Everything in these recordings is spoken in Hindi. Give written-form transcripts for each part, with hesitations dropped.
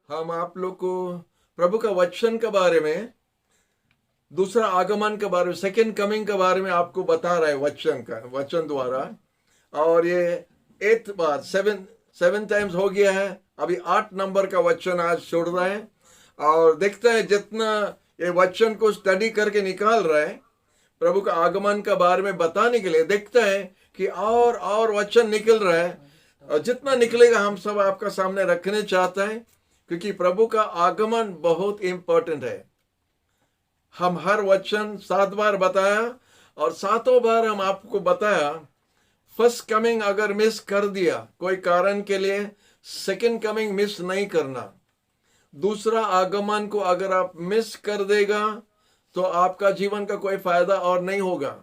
हम आप लोग को प्रभु का वचन के बारे में, दूसरा आगमन के बारे में, सेकंड कमिंग के बारे में आपको बता रहा है वचन द्वारा। और ये 8th बार, सेवन टाइम्स हो गया है। अभी 8 नंबर का वचन आज छोड़ रहा है। और देखते हैं जितना ये वचन को स्टडी करके निकाल रहा है प्रभु का आगमन के बारे में बताने के लिए, देखते हैं कि और वचन निकल रहा है। और जितना निकलेगा हम सब आपका सामने रखने चाहते हैं, क्योंकि प्रभु का आगमन बहुत इंपॉर्टेंट है। हम हर वचन 7 बार बताया, और 7 बार हम आपको बताया फर्स्ट कमिंग अगर मिस कर दिया कोई कारण के लिए, सेकंड कमिंग मिस नहीं करना। दूसरा आगमन को अगर आप मिस कर देगा तो आपका जीवन का कोई फायदा और नहीं होगा।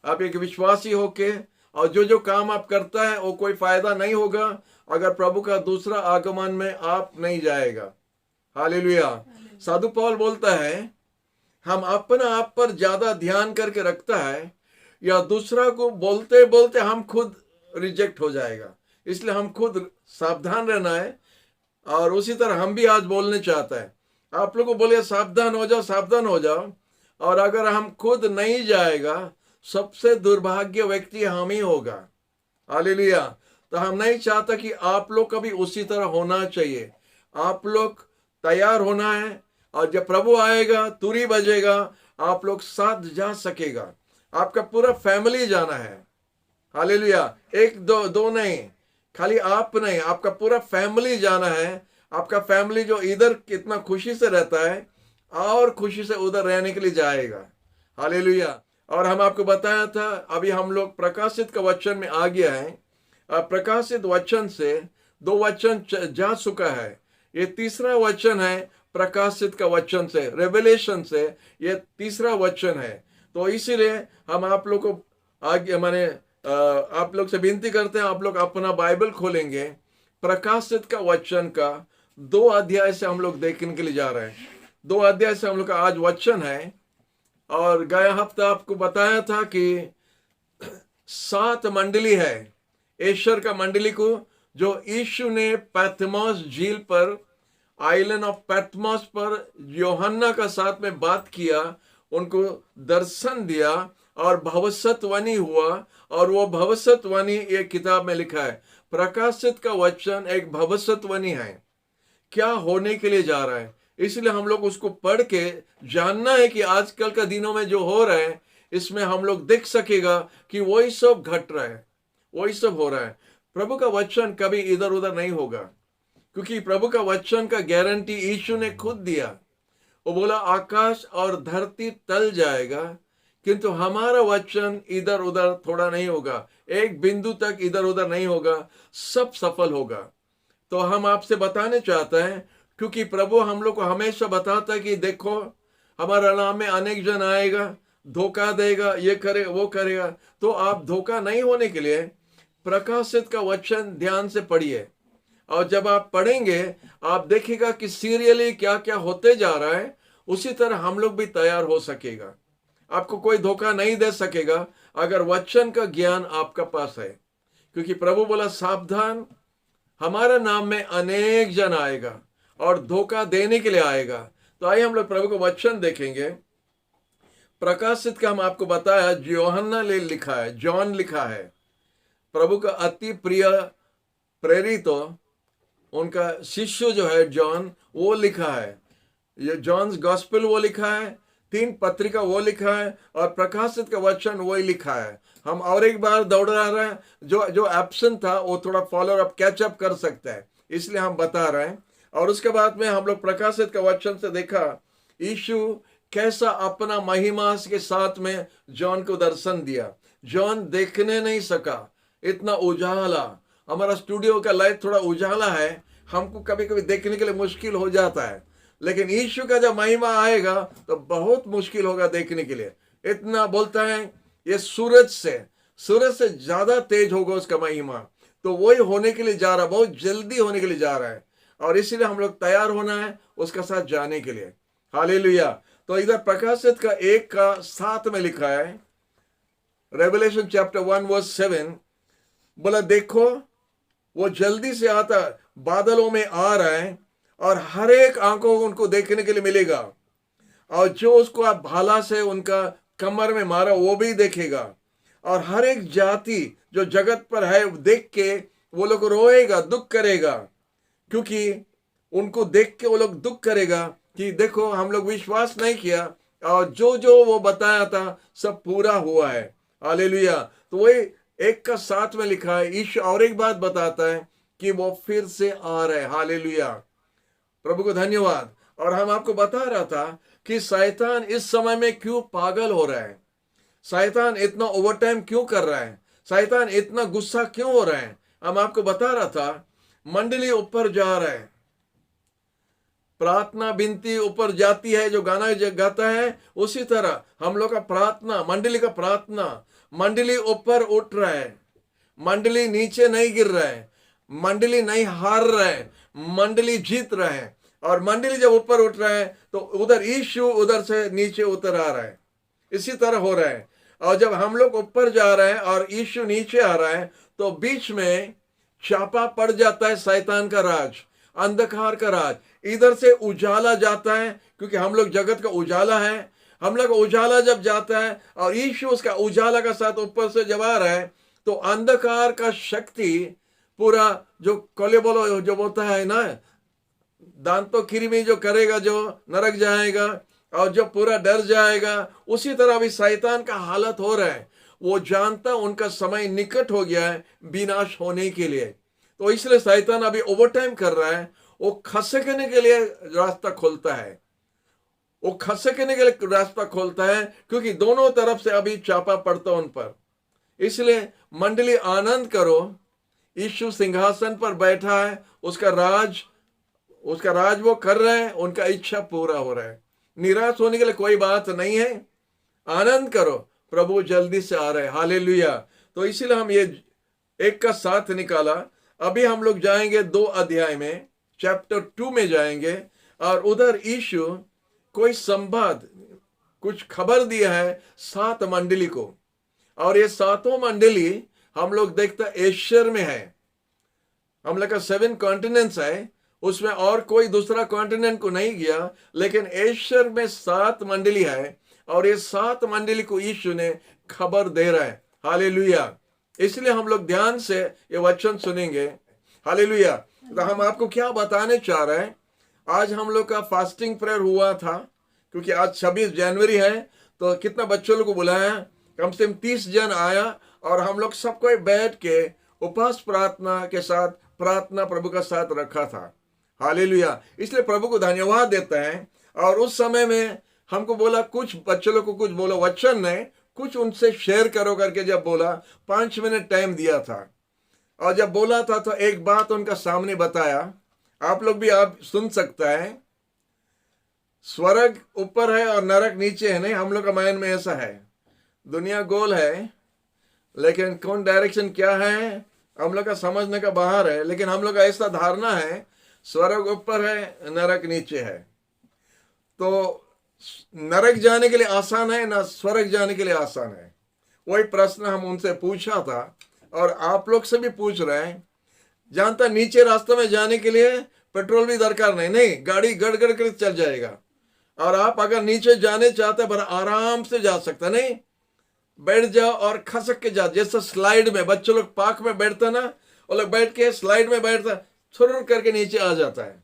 आप एक विश्वासी होके और जो काम आप करता है वो कोई फायदा नहीं होगा अगर प्रभु का दूसरा आगमन में आप नहीं जाएगा। हालेलुया। साधु पौल बोलता है हम अपना आप पर ज्यादा ध्यान करके रखता है, या दूसरा को बोलते बोलते हम खुद रिजेक्ट हो जाएगा। इसलिए हम खुद सावधान रहना है। और उसी तरह हम भी आज बोलने चाहता है, आप लोग को बोले सावधान हो जाओ, सावधान हो जाओ। और अगर हम खुद नहीं जाएगा, सबसे दुर्भाग्य व्यक्ति हम ही होगा। हालेलुया। तो हम नहीं चाहता कि आप लोग का भी उसी तरह होना चाहिए। आप लोग तैयार होना है, और जब प्रभु आएगा तुरी बजेगा, आप लोग साथ जा सकेगा। आपका पूरा फैमिली जाना है। हालेलुया। एक दो नहीं, खाली आप नहीं, आपका पूरा फैमिली जाना है। आपका फैमिली जो इधर कितना खुशी से रहता है और खुशी से उधर रहने के लिए जाएगा। हालेलुया। और हम आपको बताया था, अभी हम लोग प्रकाशित का वचन में आ गया है। प्रकाशित वचन से 2 वचन जा चुका है। ये तीसरा वचन है प्रकाशित का वचन से, रेवलेशन से ये तीसरा वचन है। तो इसीलिए हम आप लोग को आगे आप लोग से विनती करते हैं, आप लोग अपना बाइबल खोलेंगे। प्रकाशित का वचन का 2 अध्याय से हम लोग देखने के लिए जा रहे हैं। 2 अध्याय से हम लोग का आज वचन है। और गया हफ्ता आपको बताया था कि 7 मंडली है एशिया का मंडली को, जो यीशु ने पैटमोस झील पर, आइलैंड ऑफ पैटमोस पर यूहन्ना का साथ में बात किया, उनको दर्शन दिया और भविष्यवाणी हुआ। और वो भविष्यवाणी एक किताब में लिखा है। प्रकाशित का वचन एक भविष्यवाणी है, क्या होने के लिए जा रहा है। इसलिए हम लोग उसको पढ़ के जानना है कि आजकल का दिनों में जो हो रहा है, इसमें हम लोग देख सकेगा कि वही सब घट रहा है, वही सब हो रहा है। प्रभु का वचन कभी इधर उधर नहीं होगा, क्योंकि प्रभु का वचन का गारंटी यीशु ने खुद दिया। वो बोला आकाश और धरती टल जाएगा, किंतु हमारा वचन इधर उधर थोड़ा नहीं होगा, एक बिंदु तक इधर उधर नहीं होगा, सब सफल होगा। तो हम आपसे बताने चाहते हैं, क्योंकि प्रभु हम लोग को हमेशा बताता है कि देखो हमारा नाम में अनेक जन आएगा, धोखा देगा, ये करे वो करेगा। तो आप धोखा नहीं होने के लिए प्रकाशित का वचन ध्यान से पढ़िए। और जब आप पढ़ेंगे आप देखिएगा कि सीरियली क्या क्या होते जा रहा है, उसी तरह हम लोग भी तैयार हो सकेगा। आपको कोई धोखा नहीं दे सकेगा अगर वचन का ज्ञान आपका पास है, क्योंकि प्रभु बोला सावधान, हमारे नाम में अनेक जन आएगा और धोखा देने के लिए आएगा। तो आइए हम लोग प्रभु को वचन देखेंगे। प्रकाशित का हम आपको बताया यूहन्ना ने लिखा है, जॉन लिखा है, प्रभु का अति प्रिय प्रेरित, उनका शिष्य जो है जॉन, वो लिखा है। ये जॉन्स गॉस्पेल वो लिखा है, 3 पत्रिका वो लिखा है, और प्रकाशित का वचन वही लिखा है। हम और एक बार दौड़ा रहे हैं, जो एब्सेंट था वो थोड़ा फॉलो अप कैचअप कर सकता है, इसलिए हम बता रहे हैं। और उसके बाद में हम लोग प्रकाशित का वचन से देखा यीशु कैसा अपना महिमा के साथ में जॉन को दर्शन दिया। जॉन देखने नहीं सका, इतना उजाला, हमारा स्टूडियो का लाइट थोड़ा उजाला है, हमको कभी कभी देखने के लिए मुश्किल हो जाता है। लेकिन यीशु का जब महिमा आएगा तो बहुत मुश्किल होगा देखने के लिए। इतना बोलता है ये सूरज से ज्यादा तेज होगा उसका महिमा। तो वही होने के लिए जा रहा, बहुत जल्दी होने के लिए जा रहा है, और इसीलिए हम लोग तैयार होना है उसका साथ जाने के लिए। हालेलुया। तो इधर प्रकाशित का 1:7 में लिखा है, रेवलेशन चैप्टर 1:7, बोला देखो वो जल्दी से आता, बादलों में आ रहा है, और हर एक आंखों को उनको देखने के लिए मिलेगा, और जो उसको आप भाला से उनका कमर में मारा वो भी देखेगा, और हर एक जाति जो जगत पर है देख के वो लोग रोएगा, दुख करेगा, क्योंकि उनको देख के वो लोग दुख करेगा कि देखो हम लोग विश्वास नहीं किया और जो जो वो बताया था सब पूरा हुआ है। हालेलुया। तो वही एक का साथ में लिखा है, ईश और एक बात बताता है कि वो फिर से आ रहे। हालेलुया, प्रभु को धन्यवाद। और हम आपको बता रहा था कि शैतान इस समय में क्यों पागल हो रहा है, शैतान इतना ओवरटाइम क्यों कर रहा है, शैतान इतना गुस्सा क्यों हो रहा है। हम आपको बता रहा था, मंडली ऊपर जा रहा है, प्रार्थना बिनती ऊपर जाती है, जो गाना गाता है उसी तरह हम लोग का प्रार्थना, मंडली का प्रार्थना, मंडली ऊपर उठ रहा है, मंडली नीचे नहीं गिर रहा है, मंडली नहीं हार रहा है, मंडली जीत रहा है। और मंडली जब ऊपर उठ रहा है तो उधर यीशु उधर से नीचे उतर आ रहा है, इसी तरह हो रहा है। और जब हम लोग ऊपर जा रहे हैं और यीशु नीचे आ रहा है तो बीच में चापा पड़ जाता है शैतान का राज, अंधकार का राज। इधर से उजाला जाता है, क्योंकि हम लोग जगत का उजाला है, हम लोग उजाला जब जाता है और यीशु उसका उजाला का साथ ऊपर से जब आ रहा है तो अंधकार का शक्ति पूरा जो कोले बोलो जो बोलता है ना, दांतों किरमी जो करेगा जो नरक जाएगा, और जो पूरा डर जाएगा, उसी तरह अभी शैतान का हालत हो रहा है। वो जानता उनका समय निकट हो गया है विनाश होने के लिए, तो इसलिए शैतान अभी ओवरटाइम कर रहा है। वो खसकने के लिए रास्ता खोलता है, वो खसकने के लिए रास्ता खोलता है, क्योंकि दोनों तरफ से अभी चापा पड़ता उन पर। इसलिए मंडली आनंद करो, यीशु सिंहासन पर बैठा है, उसका राज वो कर रहे हैं, उनका इच्छा पूरा हो रहा है। निराश होने के लिए कोई बात नहीं है, आनंद करो, प्रभु जल्दी से आ रहे हैं। हालेलुया। तो इसीलिए हम ये एक का साथ निकाला। अभी हम लोग जाएंगे 2 अध्याय में, चैप्टर 2 में जाएंगे, और उधर यीशु कोई संवाद, कुछ खबर दिया है 7 मंडली को, और ये 7 मंडली हम लोग देखते एशिया में है। हम लोग का 7 कॉन्टिनेंट्स है, उसमें और कोई दूसरा कॉन्टिनेंट को नहीं गया, लेकिन एशिया में 7 मंडली है, और ये 7 मंडली को यीशु ने खबर दे रहा है। हालेलुया। इसलिए हम लोग ध्यान से ये वचन सुनेंगे। हालेलुया। तो हम आपको क्या बताने चाह रहे हैं, आज हम लोग का फास्टिंग प्रेयर हुआ था, क्योंकि आज 26 जनवरी है, तो कितना बच्चों लोग को बुलाया, कम से कम 30 जन आया, और हम लोग सबको बैठ के उपवास प्रार्थना के साथ प्रार्थना प्रभु का साथ रखा था। हालेलुया। इसलिए प्रभु को धन्यवाद देते हैं। और उस समय में हमको बोला, कुछ बच्चों लोग को कुछ बोलो, वचन ने कुछ उनसे शेयर करो करके जब बोला, 5 मिनट टाइम दिया था, और जब बोला था तो एक बात उनका सामने बताया, आप लोग भी आप सुन सकता है। स्वर्ग ऊपर है और नरक नीचे है, नहीं, हम लोग का माइंड में ऐसा है। दुनिया गोल है, लेकिन कौन डायरेक्शन क्या है हम लोग का समझने का बाहर है, लेकिन हम लोग का ऐसा धारणा है स्वर्ग ऊपर है, नरक नीचे है। तो नरक जाने के लिए आसान है ना स्वर्ग जाने के लिए आसान है? वही प्रश्न हम उनसे पूछा था, और आप लोग से भी पूछ रहे हैं। जानता नीचे रास्ते में जाने के लिए पेट्रोल भी दरकार नहीं, गाड़ी गड़गड़ कर चल जाएगा। और आप अगर नीचे जाने चाहते बड़ा आराम से जा सकते, नहीं, बैठ जाओ और खसक के जाओ, जैसे स्लाइड में बच्चों लोग पार्क में बैठते ना, वो लोग बैठ के स्लाइड में बैठता, छुर करके नीचे आ जाता है।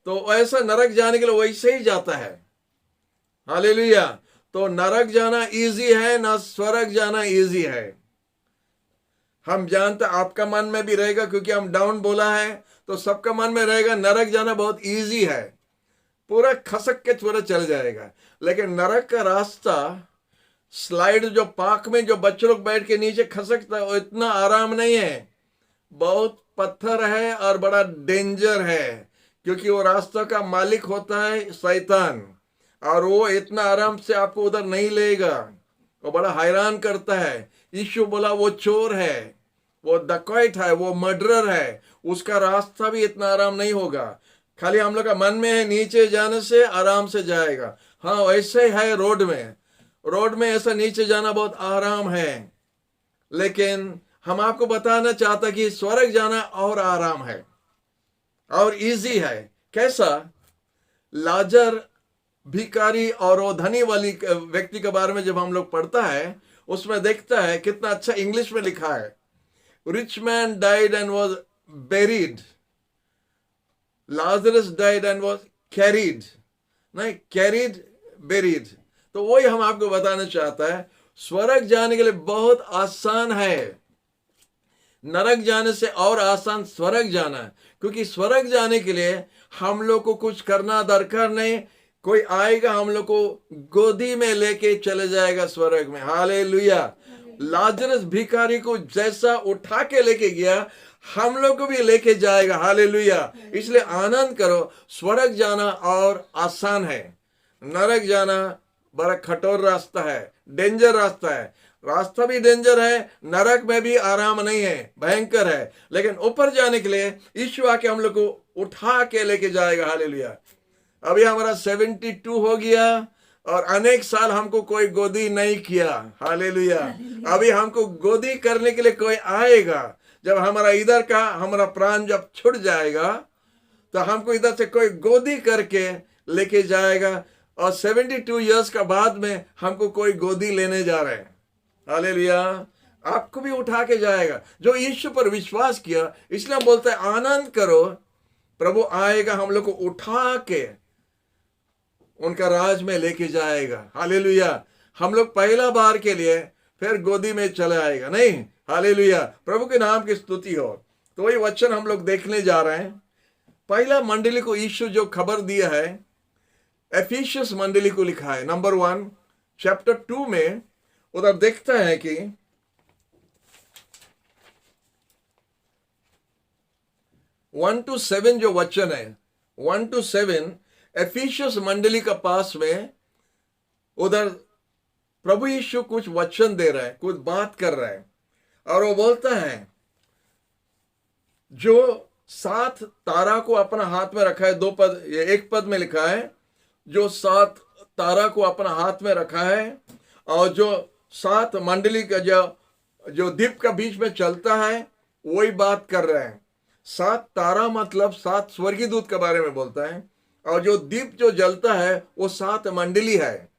तो ऐसा नरक जाने के लिए वैसे ही जाता है। हालेलुया। तो नरक जाना इजी है ना स्वर्ग जाना इजी है? हम जानते आपका मन में भी रहेगा, क्योंकि हम डाउन बोला है, तो सबका मन में रहेगा नरक जाना बहुत इजी है, पूरा खसक के पूरा चल जाएगा। लेकिन नरक का रास्ता, स्लाइड जो पार्क में जो बच्चे लोग बैठ के नीचे खसकता है, वो इतना आराम नहीं है, बहुत पत्थर है और बड़ा डेंजर है, क्योंकि वो रास्ता का मालिक होता है शैतान, और वो इतना आराम से आपको उधर नहीं लेगा, वो बड़ा हैरान करता है। यीशु बोला वो चोर है, वो डकैत है, वो मर्डरर है, उसका रास्ता भी इतना आराम नहीं होगा। खाली हम लोग का मन में है नीचे जाने से आराम से जाएगा। हाँ, वैसे है रोड में ऐसा नीचे जाना बहुत आराम है, लेकिन हम आपको बताना चाहता कि स्वर्ग जाना और आराम है और इजी है, कैसा? लाजर भिखारी और वो धनी वाली व्यक्ति के बारे में जब हम लोग पढ़ता है, उसमें देखता है कितना अच्छा इंग्लिश में लिखा है, rich man died and was buried, Lazarus died and was carried, नहीं कैरीड, बेरीड। तो वही हम आपको बताना चाहता है, स्वर्ग जाने के लिए बहुत आसान है, नरक जाने से और आसान स्वर्ग जाना है। क्योंकि स्वर्ग जाने के लिए हम लोग को कुछ करना दरकार नहीं, कोई आएगा हम लोग को गोदी में लेके चले जाएगा स्वर्ग में। हालेलुया। लाजरस भिखारी को जैसा उठा के लेके गया, हम लोग को भी लेके जाएगा। हालेलुया। इसलिए आनंद करो, स्वर्ग जाना और आसान है, नरक जाना बड़ा कठोर रास्ता है, डेंजर रास्ता है। रास्ता भी डेंजर है, नरक में भी आराम नहीं है, भयंकर है। लेकिन ऊपर जाने के लिए यीशु आके हम लोग को उठा के लेके जाएगा। हालेलुया। अभी हमारा 72 हो गया और अनेक साल हमको कोई गोदी नहीं किया। हालेलुया। अभी हमको गोदी करने के लिए कोई आएगा। जब हमारा इधर का हमारा प्राण जब छूट जाएगा, तो हमको इधर से कोई गोदी करके लेके जाएगा, और 72 इयर्स का बाद में हमको कोई गोदी लेने जा रहे हैं। हालेलुया। आपको भी उठा के जाएगा जो यीशु पर विश्वास किया। इसलिए हम बोलते हैं आनंद करो, प्रभु आएगा हम लोग को उठा के उनका राज में लेके जाएगा। हालेलुया। हम लोग पहला बार के लिए फिर गोदी में चले आएगा नहीं। हालेलुया। प्रभु के नाम की स्तुति हो। तो वही वचन हम लोग देखने जा रहे हैं। पहला मंडली को यीशु जो खबर दिया है, एफिसियंस मंडली को लिखा है, नंबर 1 चैप्टर 2 में। उधर देखता है कि 1 to 7 जो वचन है, 1 to 7 एफिसियंस मंडली का पास में, उधर प्रभु यीशु कुछ वचन दे रहा है, कुछ बात कर रहा है। और वो बोलता है, जो 7 तारा को अपना हाथ में रखा है, 2 पद, ये 1 पद में लिखा है, जो 7 तारा को अपना हाथ में रखा है, और जो 7 मंडली का जो दीप का बीच में चलता है, वही बात कर रहे हैं। 7 तारा मतलब 7 स्वर्गीय दूत के बारे में बोलता है, और जो दीप जो जलता है वो 7 मंडली है।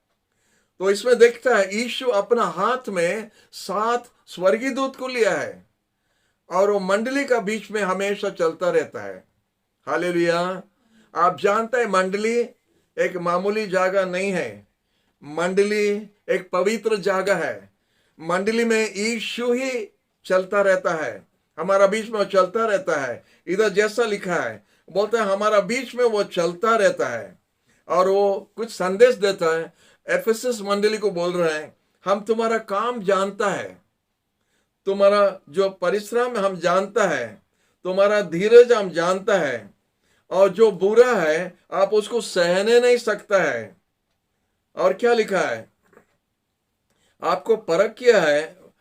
तो इसमें देखता है यीशु अपना हाथ में 7 स्वर्गीय दूत को लिया है, और वो मंडली का बीच में हमेशा चलता रहता है। हालेलुया। आप जानते हैं मंडली एक मामूली जगह नहीं है, मंडली एक पवित्र जगह है। मंडली में यीशु ही चलता रहता है, हमारा बीच में वो चलता रहता है। इधर जैसा लिखा है, बोलता है हमारा बीच में वो चलता रहता है, और वो कुछ संदेश देता है। एफेसस मंडली को बोल रहे हैं, हम तुम्हारा काम जानता है, तुम्हारा जो परिश्रम हम जानता है, तुम्हारा धीरज हम जानता है, और जो बुरा है आप उसको सहने नहीं सकता है। और क्या लिखा है, आपको परख किया है,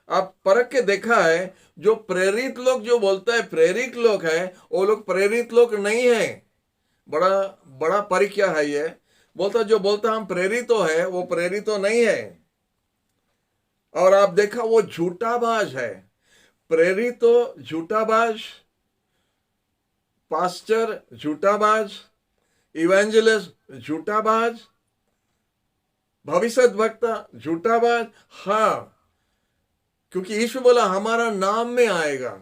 आप परख के देखा है, जो प्रेरित लोग जो बोलता है प्रेरित लोग है, वो लोग प्रेरित लोग नहीं है। बड़ा बड़ा परीक्षा है ये। बोलता जो बोलता हम प्रेरित है, वो प्रेरित नहीं है। और आप देखा वो झूठाबाज है। प्रेरित झूठाबाज, पास्टर झूठाबाज, इवेंजलिस्ट झूठाबाज, भविष्य वक्ता झूठाबाज। हाँ, क्योंकि यीशु बोला हमारा नाम में आएगा।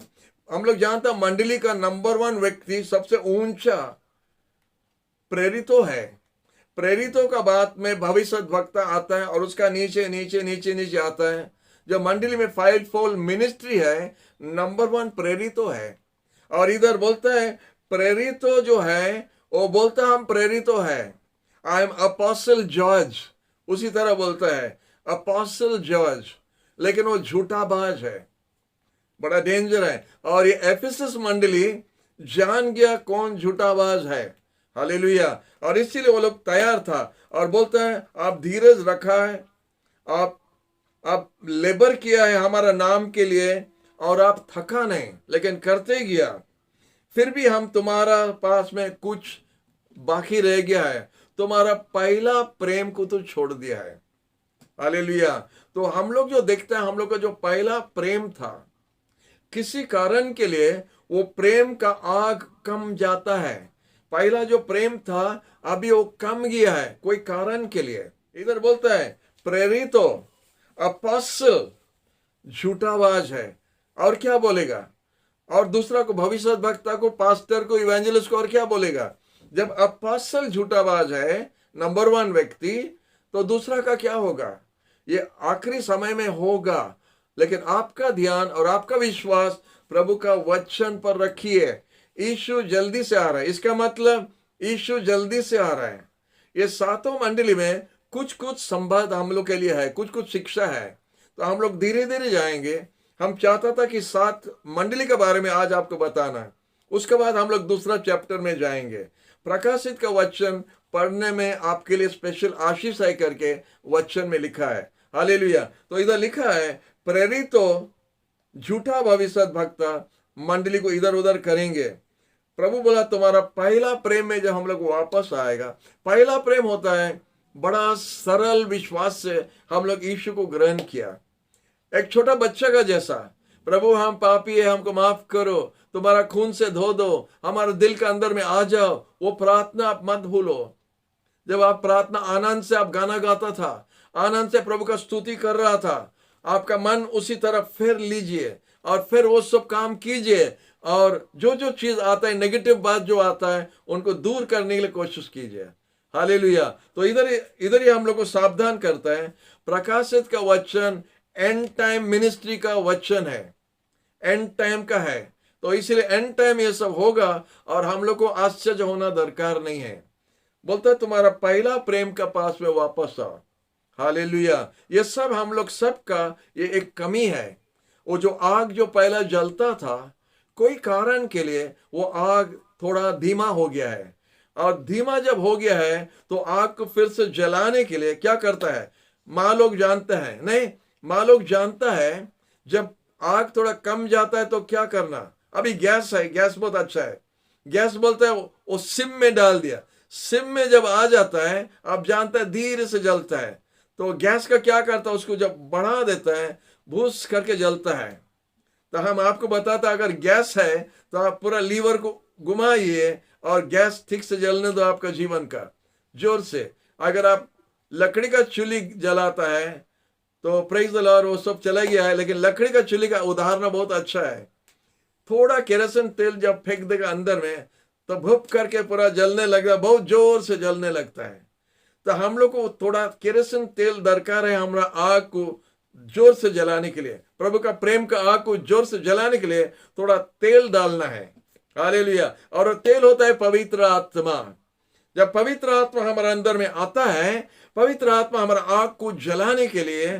हम लोग जानते हैं मंडली का नंबर 1 व्यक्ति, सबसे ऊंचा प्रेरितों है। प्रेरितों का बात में भविष्य वक्ता आता है, और उसका नीचे नीचे नीचे नीचे आता है। जो मंडली में 5-fold मिनिस्ट्री है, नंबर 1 प्रेरितों है। और इधर बोलता है प्रेरितों जो है, वो बोलता हम प्रेरितों है, आई एम अपोस्टल जॉर्ज, उसी तरह बोलता है अपोस्टल जॉर्ज, लेकिन वो झूठाबाज है, बड़ा डेंजर है। और ये एफेसस मंडली जान गया कौन झूठाबाज है। हालेलुया। और इसीलिए वो लोग तैयार था, और बोलता है आप धीरज रखा है, आप लेबर किया है हमारा नाम के लिए, और आप थका नहीं, लेकिन करते गया। फिर भी हम तुम्हारा पास में कुछ बाकी रह गया है, तुम्हारा पहला प्रेम को तो छोड़ दिया है। हालेलुया। तो हम लोग जो देखते हैं, हम लोग का जो पहला प्रेम था, किसी कारण के लिए वो प्रेम का आग कम जाता है, पहला जो प्रेम था अभी वो कम गया है कोई कारण के लिए। इधर बोलता है प्रेरितो, अपोस्तल झूठाबाज है, और क्या बोलेगा? और दूसरा को भविष्य वक्ता को, पास्टर को, इवेंजलिस्ट को, और क्या बोलेगा? जब अपोस्तल झूठाबाज है नंबर 1 व्यक्ति, तो दूसरा का क्या होगा? ये आखिरी समय में होगा। लेकिन आपका ध्यान और आपका विश्वास प्रभु का वचन पर रखिए। यीशु जल्दी से आ रहा है, इसका मतलब यीशु जल्दी से आ रहा है। ये सातों मंडली में कुछ कुछ संवाद हम लोग के लिए है, कुछ कुछ शिक्षा है, तो हम लोग धीरे धीरे जाएंगे। हम चाहता था कि 7 मंडली के बारे में आज आपको बताना है, उसके बाद हम लोग दूसरा चैप्टर में जाएंगे। प्रकाशित का वचन पढ़ने में आपके लिए स्पेशल आशीष है करके वचन में लिखा है। हालेलुया। तो इधर लिखा है प्रेरितो झूठा भविष्य वक्ता मंडली को इधर उधर करेंगे। प्रभु बोला तुम्हारा पहला प्रेम में जब हम लोग वापस आएगा, पहला प्रेम होता है बड़ा सरल विश्वास से हम लोग यीशु को ग्रहण किया, एक छोटा बच्चा का जैसा। प्रभु हम पापी है, हमको माफ करो, तुम्हारा खून से धो दो, हमारे दिल के अंदर में आ जाओ। वो प्रार्थना आप मत भूलो। जब आप प्रार्थना आनंद से आप गाना गाता था, आनंद से प्रभु का स्तुति कर रहा था, आपका मन उसी तरफ फेर लीजिए और फिर वो सब काम कीजिए। और जो जो चीज आता है, नेगेटिव बात जो आता है, उनको दूर करने के लिए कोशिश कीजिए। हालेलुया। तो इधर ही हम लोग को सावधान करता है। प्रकाशित का वचन एंड टाइम मिनिस्ट्री का वचन है, एंड टाइम का है, तो इसलिए एंड टाइम ये सब होगा और हम लोग को आश्चर्य होना दरकार नहीं है। बोलता है तुम्हारा पहला प्रेम का पास में वापस आओ। हालेलुया। ये सब हम लोग सबका ये एक कमी है। वो जो आग जो पहला जलता था, कोई कारण के लिए वो आग थोड़ा धीमा हो गया है, और धीमा जब हो गया है तो आग को फिर से जलाने के लिए क्या करता है? माँ लोग जानते हैं, नहीं, माँ लोग जानता है जब आग थोड़ा कम जाता है तो क्या करना। अभी गैस है, गैस बहुत अच्छा है, गैस बोलता है वो सिम में डाल दिया, सिम में जब आ जाता है आप जानता है धीरे से जलता है। तो गैस का क्या करता है, उसको जब बढ़ा देता है भूस करके जलता है। तो हम आपको बताता अगर गैस है तो आप पूरा लीवर को घुमाइए और गैस ठीक से जलने दो आपका जीवन का, जोर से। अगर आप लकड़ी का चूल्ही जलाता है तो प्रेज द लॉर्ड, वो सब चला गया है, लेकिन लकड़ी का चूल्ही का उदाहरण बहुत अच्छा है। थोड़ा केरोसिन तेल जब फेंक देगा अंदर में तो भुप करके पूरा जलने लगता है, बहुत जोर से जलने लगता है। तो हम लोग को थोड़ा केरोसिन तेल दरकार है हमारा आग को जोर से जलाने के लिए, प्रभु का प्रेम का आग को जोर से जलाने के लिए थोड़ा तेल डालना है। हालेलुया। और तेल होता है पवित्र आत्मा। जब पवित्र आत्मा हमारे अंदर में आता है, पवित्र आत्मा हमारा आग को जलाने के लिए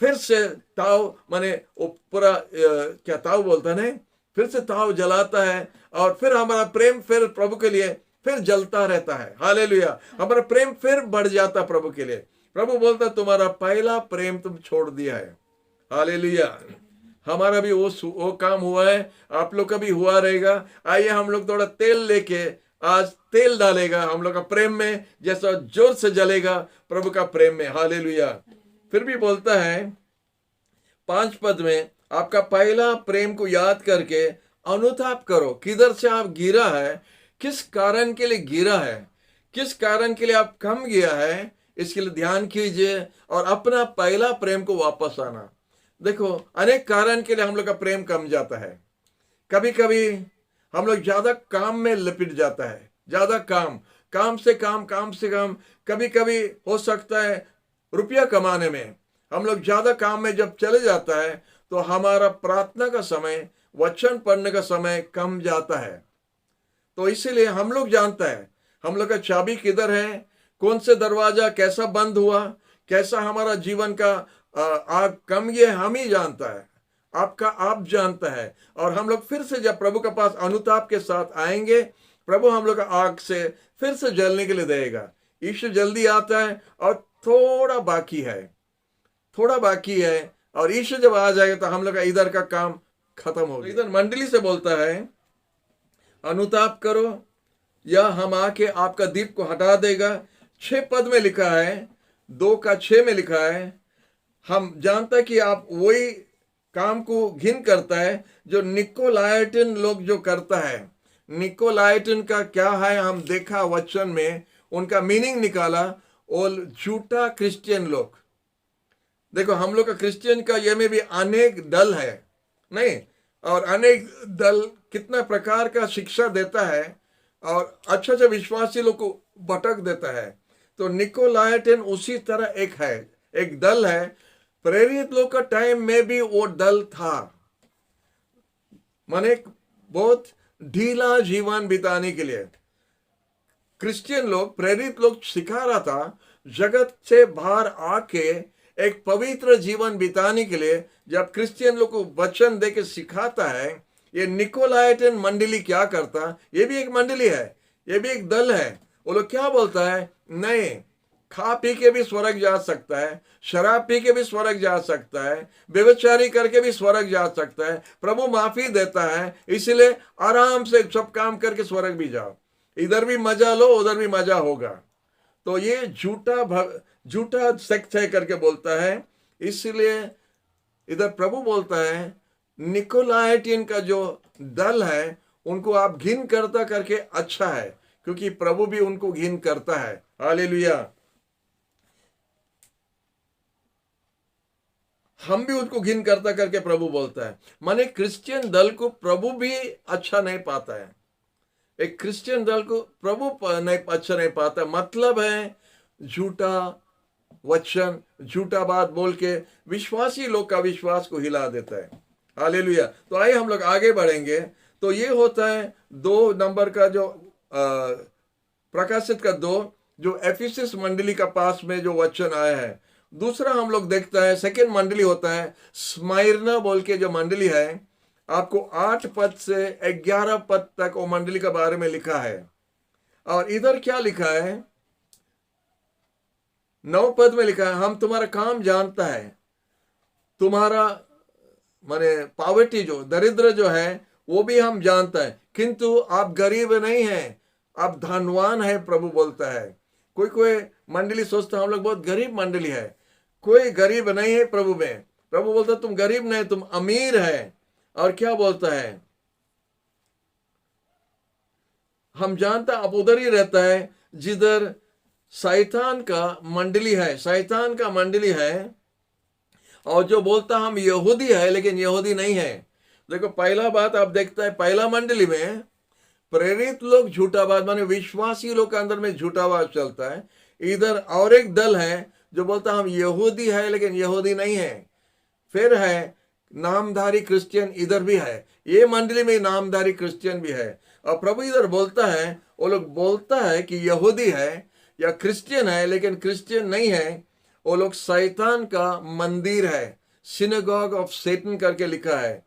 फिर से ताव माने वो पूरा क्या ताव बोलता है, फिर से ताव जलाता है, और फिर हमारा प्रेम फिर प्रभु के लिए फिर जलता रहता है। हालेलुया। हमारा प्रेम फिर बढ़ जाता प्रभु के लिए। प्रभु बोलता तुम्हारा पहला प्रेम तुम छोड़ दिया है। हालेलुया। हमारा भी वो काम हुआ है, आप लोग का भी हुआ रहेगा। आइए हम लोग थोड़ा तेल लेके आज तेल डालेगा हम लोग का प्रेम में, जैसा जोर से जलेगा प्रभु का प्रेम में। हालेलुया। फिर भी बोलता है 5 पद में, आपका पहला प्रेम को याद करके अनुताप करो। किधर से आप गिरा है, किस कारण के लिए गिरा है, किस कारण के लिए आप कम गया है, इसके लिए ध्यान कीजिए और अपना पहला प्रेम को वापस आना। देखो अनेक कारण के लिए हम लोग का प्रेम कम जाता है। कभी कभी हम लोग ज्यादा काम में लिपट जाता है, ज्यादा काम से काम। कभी कभी हो सकता है रुपया कमाने में हम लोग ज्यादा काम में जब चले जाता है तो हमारा प्रार्थना का समय, वचन पढ़ने का समय कम जाता है। तो इसीलिए हम लोग जानता है हम लोग का चाबी किधर है, कौन से दरवाजा कैसा बंद हुआ, कैसा हमारा जीवन का आग कम गया, हम ही जानता है, आपका आप जानता है। और हम लोग फिर से जब प्रभु के पास अनुताप के साथ आएंगे, प्रभु हम लोग का आग से फिर से जलने के लिए देगा। यीशु जल्दी आता है और थोड़ा बाकी है, और यीशु जब आ जाएगा तो हम लोग का इधर का काम खत्म हो गया। इधर मंडली से बोलता है अनुताप करो या हम आके आपका दीप को हटा देगा। 6 पद में लिखा है, 2 का 6 में लिखा है, हम जानता है कि आप वही काम को घिन करता है जो निकोलाइटन लोग जो करता है। निकोलाइटन का क्या है हम देखा वचन में, उनका मीनिंग निकाला। और झूठा क्रिश्चियन लोग, देखो हम लोग का क्रिश्चियन का ये में भी अनेक दल है नहीं, और अनेक दल कितना प्रकार का शिक्षा देता है और अच्छे अच्छे विश्वासी लोग को भटक देता है। तो निकोलाइटन उसी तरह एक है, एक दल है। प्रेरित लोग का टाइम में भी वो दल था, माने बहुत ढीला जीवन बिताने के लिए क्रिश्चियन लोग, प्रेरित लोग सिखा रहा था जगत से बाहर आके एक पवित्र जीवन बिताने के लिए। जब क्रिश्चियन लोग को वचन दे के सिखाता है, ये निकोलाइटन मंडली क्या करता, ये भी एक मंडली है, ये भी एक दल है। वो लोग क्या बोलता है, नहीं, खा पी के भी स्वर्ग जा सकता है, शराब पी के भी स्वर्ग जा सकता है, व्यभिचारी करके भी स्वर्ग जा सकता है, प्रभु माफी देता है, इसलिए आराम से सब काम करके स्वर्ग भी जाओ, इधर भी मजा लो उधर भी मजा होगा। तो ये झूठा सेक्ट है करके बोलता है। इसलिए इधर प्रभु बोलता है निकोलाइटियन का जो दल है उनको आप घिन करता करके अच्छा है, क्योंकि प्रभु भी उनको घिन करता है। हालेलुया। हम भी उनको घिन करता करके प्रभु बोलता है, माने क्रिश्चियन दल को प्रभु भी अच्छा नहीं पाता है, एक क्रिश्चियन दल को प्रभु नहीं अच्छा नहीं पाता। मतलब है झूठा वचन, झूठा बात बोल के विश्वासी लोग का विश्वास को हिला देता है। हालेलुया। तो आइए हम लोग आगे बढ़ेंगे। तो ये होता है 2 नंबर का जो प्रकाशित का 2 जो एफिसस मंडली का पास में जो वचन आया है। दूसरा हम लोग देखता है सेकेंड मंडली होता है स्माइरना बोल के जो मंडली है। आपको 8 पद से 11 पद तक वो मंडली के बारे में लिखा है। और इधर क्या लिखा है, 9 पद में लिखा है, हम तुम्हारा काम जानता है, तुम्हारा माने पॉवर्टी जो दरिद्र जो है वो भी हम जानता है, किंतु आप गरीब नहीं हैं, आप धनवान है। प्रभु बोलता है, कोई मंडली सोचता है हम लोग बहुत गरीब मंडली है, कोई गरीब नहीं है प्रभु में। प्रभु बोलता तुम गरीब नहीं, तुम अमीर है। और क्या बोलता है, हम जानता आप उधर ही रहता है जिधर शैतान का मंडली है, शैतान का मंडली है। और जो बोलता हम यहूदी है लेकिन यहूदी नहीं है। देखो पहला बात आप देखता है, पहला मंडली में प्रेरित लोग झूठाबाज माने विश्वासी लोग के अंदर में झूठाबाज चलता है। इधर और एक दल है जो बोलता हम यहूदी है लेकिन यहूदी नहीं है। फिर है नामधारी क्रिश्चियन, इधर भी है, ये मंडली में नामधारी क्रिश्चियन भी है। और प्रभु इधर बोलता है, वो लोग बोलता है कि यहूदी है या क्रिश्चियन है लेकिन क्रिश्चियन नहीं है, वो लोग शैतान का मंदिर है, सिनेगॉग ऑफ सैटन करके लिखा है।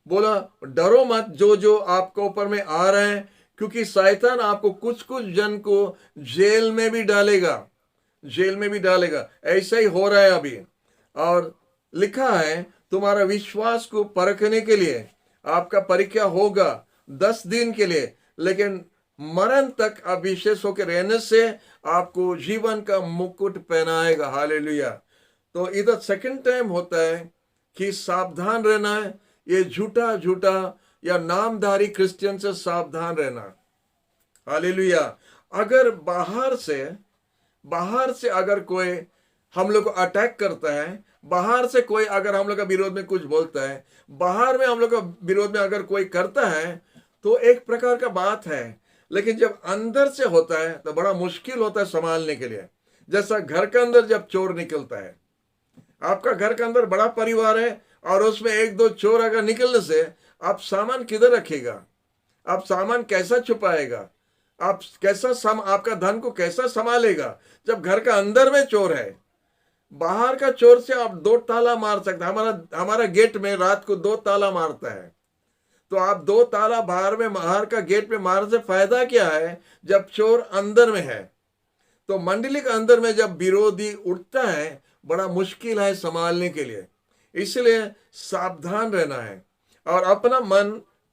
बोला डरो मत जो जो आपको ऊपर में आ रहे हैं, क्योंकि शैतान आपको कुछ जन को जेल में भी डालेगा, जेल में भी डालेगा। ऐसा ही हो रहा है अभी। और लिखा है तुम्हारा विश्वास को परखने के लिए आपका परीक्षा होगा 10 दिन के लिए, लेकिन मरण तक आप विशेष होकर रहने से आपको जीवन का मुकुट पहनाएगा। हालेलुया। तो इधर सेकंड टाइम होता है कि सावधान रहना है, ये झूठा या नामधारी क्रिश्चियन से सावधान रहना। हालेलुया। अगर बाहर से अगर कोई हम लोग को अटैक करता है, बाहर से कोई अगर हम लोग का विरोध में कुछ बोलता है, बाहर में हम लोग का विरोध में अगर कोई करता है तो एक प्रकार का बात है, लेकिन जब अंदर से होता है तो बड़ा मुश्किल होता है संभालने के लिए। जैसा घर के अंदर जब चोर निकलता है, आपका घर के अंदर बड़ा परिवार है और उसमें 1-2 चोर अगर निकलने से आप सामान किधर रखेगा, आप सामान कैसा छुपाएगा, आप आपका धन को कैसा संभालेगा जब घर का अंदर में चोर है। बाहर का चोर से आप 2 ताला मार सकते हैं। हमारा गेट में रात को 2 ताला मारता है, तो आप 2 ताला बाहर का गेट पे मारने से फायदा क्या है जब चोर अंदर में है। तो मंडली के अंदर में जब विरोधी उठता है बड़ा मुश्किल है संभालने के लिए, इसलिए सावधान रहना है और अपना मन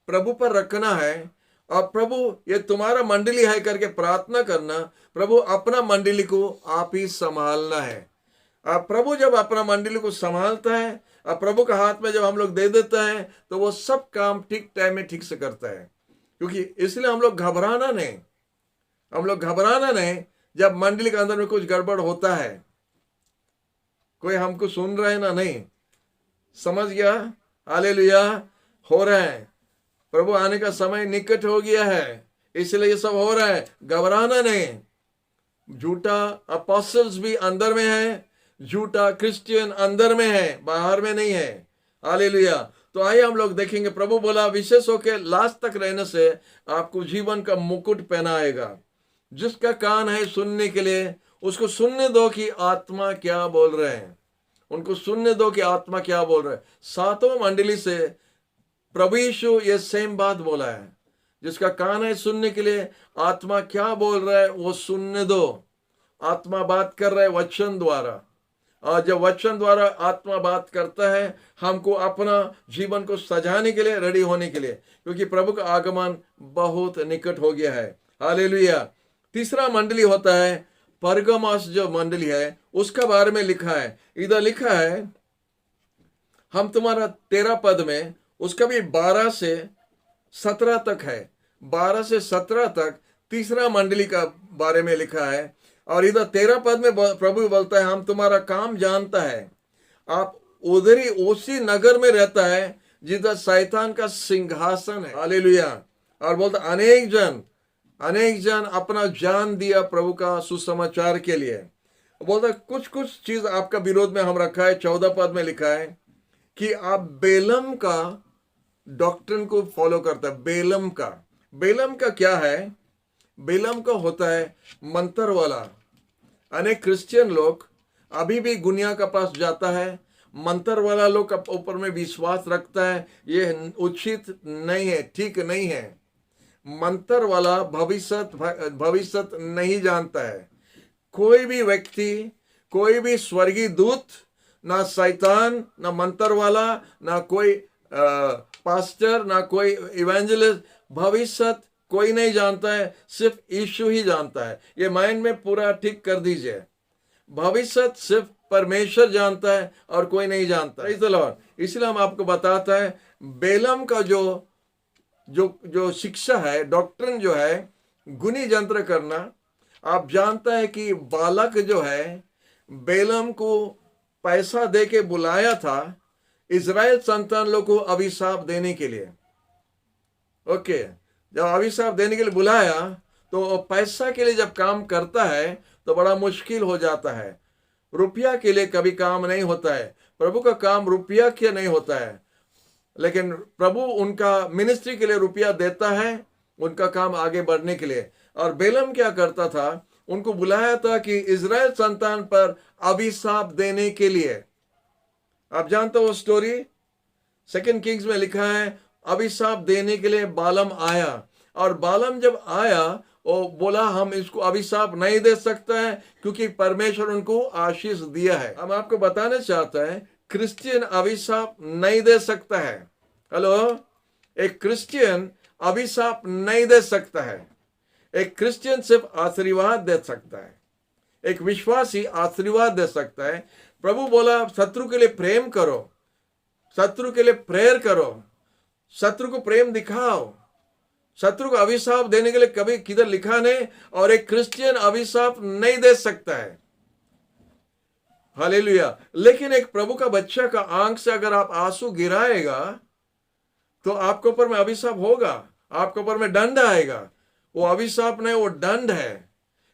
प्रभु पर रखना है। और प्रभु ये तुम्हारा मंडली है करके प्रार्थना करना, प्रभु अपना मंडली को आप ही संभालना है। अब प्रभु जब अपना मंडली को संभालता है, अब प्रभु का हाथ में जब हम लोग दे देता है तो वो सब काम ठीक टाइम में ठीक से करता है। क्योंकि इसलिए हम लोग घबराना नहीं, हम लोग घबराना नहीं जब मंडली के अंदर में कुछ गड़बड़ होता है। कोई हमको सुन रहा है ना, नहीं समझ गया? हालेलुया। हो रहा है, प्रभु आने का समय निकट हो गया है, इसलिए ये सब हो रहा है। घबराना नहीं। झूठा अपोस्टल्स भी अंदर में है, झूठा क्रिश्चियन अंदर में है, बाहर में नहीं है। हालेलुया। तो आइए हम लोग देखेंगे, प्रभु बोला विशेष होकर लास्ट तक रहने से आपको जीवन का मुकुट पहनाएगा। जिसका कान है सुनने के लिए, उसको सुनने दो कि आत्मा क्या बोल रहे हैं, उनको सुनने दो कि आत्मा क्या बोल रहे हैं। सातों मंडली से प्रभु यीशु ये सेम बात बोला है, जिसका कान है सुनने के लिए, आत्मा क्या बोल रहा है वो सुनने दो। आत्मा बात कर रहा है वचन द्वारा, और जब वचन द्वारा आत्मा बात करता है हमको अपना जीवन को सजाने के लिए, रेडी होने के लिए, क्योंकि प्रभु का आगमन बहुत निकट हो गया है। हालेलुया। तीसरा मंडली होता है परगमस, जो मंडली है उसका बारे में लिखा है। इधर लिखा है, हम तुम्हारा 13 पद में, उसका भी 12 से 17 तक है। 12 से 17 तक तीसरा मंडली का बारे में लिखा है। और इधर 13 पद में प्रभु बोलता है, हम तुम्हारा काम जानता है, आप उधर ही उसी नगर में रहता है जिधर शैतान का सिंहासन है। हालेलुया। और बोलता अनेक जन अपना जान दिया प्रभु का सुसमाचार के लिए। बोलता कुछ कुछ चीज आपका विरोध में हम रखा है। 14 पद में लिखा है कि आप बेलम का डॉक्ट्रिन को फॉलो करता है। बेलम का क्या है? बेलम का होता है मंत्र वाला। अनेक क्रिश्चियन लोग अभी भी दुनिया का पास जाता है, मंत्र वाला लोग का ऊपर में विश्वास रखता है। ये उचित नहीं है, ठीक नहीं है। मंत्र वाला भविष्य नहीं जानता है। कोई भी व्यक्ति, कोई भी स्वर्गीय दूत, ना शैतान, ना मंत्र वाला, ना कोई पास्टर, ना कोई इवेंजलिस्ट, भविष्य कोई नहीं जानता है, सिर्फ यीशु ही जानता है। ये माइंड में पूरा ठीक कर दीजिए। भविष्य सिर्फ परमेश्वर जानता है और कोई नहीं जानता। इसलिए हम आपको बताता है, बेलम का जो शिक्षा है, डॉक्ट्रिन जो है, गुनी यंत्र करना। आप जानता है कि बालक जो है, बेलम को पैसा दे के बुलाया था इजराइल संतान लोग को अभिशाप देने के लिए। ओके, जब अभिशाप देने के लिए बुलाया तो पैसा के लिए जब काम करता है तो बड़ा मुश्किल हो जाता है। रुपया के लिए कभी काम नहीं होता है। प्रभु का काम रुपया के नहीं होता है, लेकिन प्रभु उनका मिनिस्ट्री के लिए रुपया देता है, उनका काम आगे बढ़ने के लिए। और बेलम क्या करता था? उनको बुलाया था कि इजराइल संतान पर अभिशाप देने के लिए। आप जानते हो स्टोरी, 2 किंग्स में लिखा है, अभिशाप देने के लिए बालम आया। और बालम जब आया वो बोला, हम इसको अभिशाप नहीं दे सकता है क्योंकि परमेश्वर उनको आशीष दिया है। हम आपको बताना चाहता है, क्रिश्चियन अभिशाप नहीं दे सकता है। हेलो, एक क्रिश्चियन अभिशाप नहीं दे सकता है। एक क्रिश्चियन सिर्फ आशीर्वाद दे सकता है। एक विश्वासी आशीर्वाद दे सकता है। प्रभु बोला, शत्रु के लिए प्रेम करो, शत्रु के लिए प्रेयर करो, शत्रु को प्रेम दिखाओ। शत्रु को अभिशाप देने के लिए कभी किधर लिखा नहीं, और एक क्रिश्चियन अभिशाप नहीं दे सकता है। हालेलुया। लेकिन एक प्रभु का बच्चा का आंख से अगर आप आंसू गिराएगा तो आपके ऊपर में अभिशाप होगा, आपके ऊपर में दंड आएगा। वो अभिशाप नहीं, वो दंड है,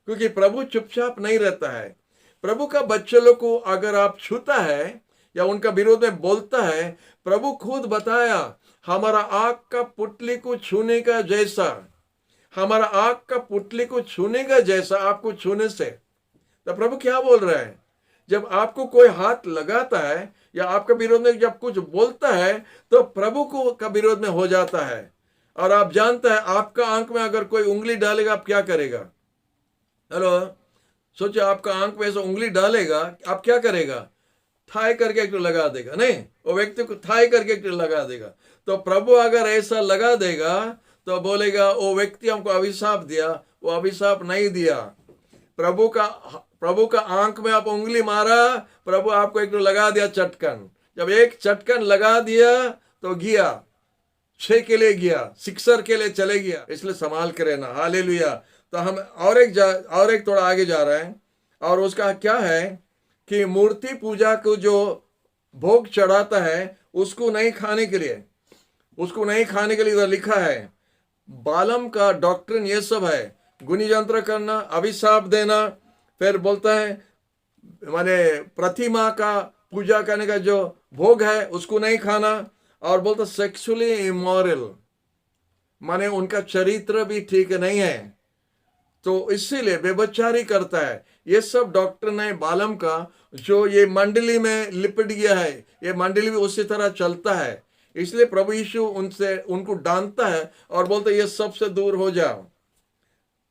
क्योंकि प्रभु चुपचाप नहीं रहता है। प्रभु का बच्चे लोग को अगर आप छूता है या उनका विरोध में बोलता है, प्रभु खुद बताया, हमारा आंख का पुतली को छूने का जैसा, हमारा आंख का पुतली को छूने का जैसा आपको छूने से। तो प्रभु क्या बोल रहा है? जब आपको कोई हाथ लगाता है या आपका विरोध में जब कुछ बोलता है तो प्रभु को का विरोध में हो जाता है। और आप जानते हैं, आपका आंख में अगर कोई उंगली डालेगा आप क्या करेगा? हेलो, सोचो, आपका आंख में ऐसा उंगली डालेगा, आप क्या करेगा? थाई करके एक तो लगा देगा, नहीं, वो व्यक्ति को थाई करके एक तो लगा देगा। तो प्रभु अगर ऐसा लगा देगा तो बोलेगा वो व्यक्ति हमको अभिशाप दिया, वो अभिशाप नहीं दिया। प्रभु का आंख में आप उंगली मारा, प्रभु आपको एक तो लगा दिया चटकन। जब एक चटकन लगा दिया तो गया, 6 के लिए गया, सिक्सर के लिए चले गया, इसलिए संभाल के रहना। हालेलुया। तो हम और एक थोड़ा आगे जा रहे हैं, और उसका क्या है कि मूर्ति पूजा को जो भोग चढ़ाता है उसको नहीं खाने के लिए, इधर लिखा है। बालम का डॉक्ट्रिन ये सब है, गुनी यंत्र करना, अभिशाप देना, फिर बोलता है माने प्रतिमा का पूजा करने का जो भोग है उसको नहीं खाना, और बोलता सेक्सुअली इमोरल, माने उनका चरित्र भी ठीक नहीं है, तो इसीलिए व्यभिचारी करता है। ये सब डॉक्ट्रिन है बालम का, जो ये मंडली में लिपट गया है, ये मंडली भी उसी तरह चलता है। इसलिए प्रभु यीशु उनको डांटता है और बोलता है ये सबसे दूर हो जाओ।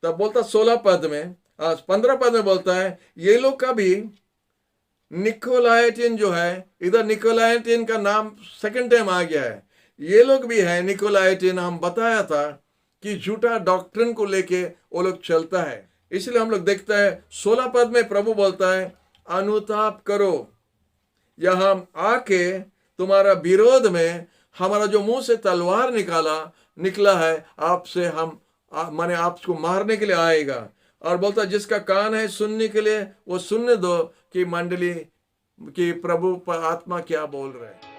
तब बोलता 16 पद में, 15 पद में बोलता है ये लोग का भी निकोलाइटियन जो है, इधर निकोलाइटियन का नाम सेकंड टाइम आ गया है, ये लोग भी है निकोलाइटियन। हम बताया था कि झूठा डॉक्ट्रिन को लेके वो लोग चलता है। इसलिए हम लोग देखते हैं 16 पद में प्रभु बोलता है अनुताप करो, यहां आके तुम्हारा विरोध में हमारा जो मुंह से तलवार निकला है आपसे, हम माने आपको मारने के लिए आएगा। और बोलता जिसका कान है सुनने के लिए वो सुनने दो कि मंडली की प्रभु आत्मा क्या बोल रहे हैं।